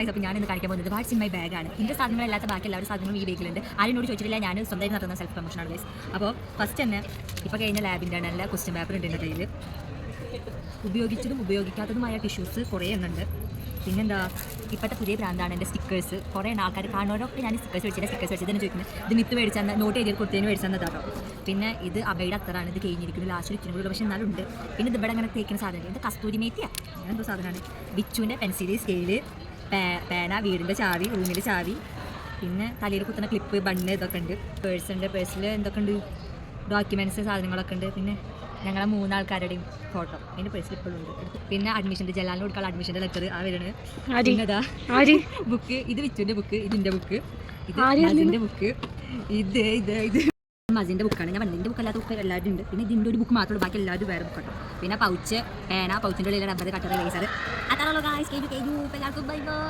അപ്പോൾ ഞാനിന്ന് കാണിക്കാൻ പോകുന്നത് വാട്സ് ഇൻ മൈ ബാഗാണ്. എൻ്റെ സാധനങ്ങളല്ലാത്ത ബാക്കി എല്ലാവരും സാധനങ്ങളും ഈ ബാഗിലുണ്ട്. ആരോട് ചോദിച്ചിട്ടില്ല, ഞാൻ സ്വന്തമായി നടത്തുന്ന സെൽഫ് പ്രൊമോഷനാണ് ഗൈസ്. അപ്പോൾ ഫസ്റ്റ് തന്നെ ഇപ്പോൾ കഴിഞ്ഞ ലാബിൻ്റെ നല്ല ക്വസ്റ്റ്യൻ പേപ്പർ ഉണ്ട് എൻ്റെ കയ്യിൽ. ഉപയോഗിച്ചതും ഉപയോഗിക്കാത്തതുമായ ടിഷ്യൂസ് കുറേ എണ്ണുണ്ട്. പിന്നെന്താ, ഇപ്പോഴത്തെ പുതിയ ബ്രാൻഡാണ് എൻ്റെ സ്റ്റിക്കേഴ്സ്. കുറേ ആൾക്കാർ കാണുന്നവരൊക്കെ ഞാൻ സ്റ്റിക്കേഴ്സ് വെച്ചിട്ട് ചോദിക്കുന്നത് ഇത് മിത്ത് മേടിച്ചാൽ നോട്ട് ചെയ്ത് കൊടുത്തതിന് മേടിച്ചതാട്ടോ. പിന്നെ ഇത് അബയുടെ അത്തറാണ്, ഇത് കഴിഞ്ഞിരിക്കുന്നത് ലാസ്റ്റ് ഇച്ചിരി കൂടി, പക്ഷേ എന്നാലും ഉണ്ട്. പിന്നെ ഇത് ഇവിടെ അങ്ങനെ തേക്കുന്ന സാധനം, ഇത് കസ്തൂരി മേത്തിയാണ്, അങ്ങനെ എന്തോ സാധനമാണ്. ബിച്ചുവിൻ്റെ പെൻസിൽ, സ്കെയില്, പേന, വീടിൻ്റെ ചാവി, റൂമിൻ്റെ ചാവി, പിന്നെ തലയിൽ കുത്തുന്ന ക്ലിപ്പ്, ബണ്ണ്, ഇതൊക്കെ ഉണ്ട്. പേഴ്സുണ്ട്, പേഴ്സിൽ എന്തൊക്കെ ഉണ്ട്, ഡോക്യുമെൻറ്റ്സ് സാധനങ്ങളൊക്കെ ഉണ്ട്. പിന്നെ ഞങ്ങളെ 3 ആൾക്കാരുടെയും ഫോട്ടോ അതിൻ്റെ പേഴ്സിൽ ഇപ്പോഴും ഉണ്ട്. പിന്നെ അഡ്മിഷൻ്റെ ജലാലിന് കൊടുക്കാനുള്ള അഡ്മിഷൻ്റെ ലെറ്റർ ആ വരുന്നത്. പിന്നെതാ ബുക്ക്, ഇത് വിച്ചുവിൻ്റെ ബുക്ക്, ഇതിൻ്റെ ബുക്ക്, ഇത് മജിൻ്റെ ബുക്ക്, ഇത് മജിൻ്റെ ബുക്കാണ്. ഞാൻ പറഞ്ഞില്ല, എൻ്റെ ബുക്ക് അല്ലാത്ത ബുക്ക് എല്ലാവരും ഉണ്ട്. പിന്നെ ഇതിൻ്റെ ഒരു ബുക്ക് മാത്രമേ, ബാക്കി എല്ലാവരും വേറെ ബുക്കാണ്. പിന്നെ പൗച്ച്, പേന, പൗച്ചിൻ്റെ ഉള്ളിൽ റബ്ബർ, കട്ടർ, ലേസർ. അത്രയുള്ളൂ ഗായ്സ്. എല്ലാവർക്കും ബൈ ബൈ.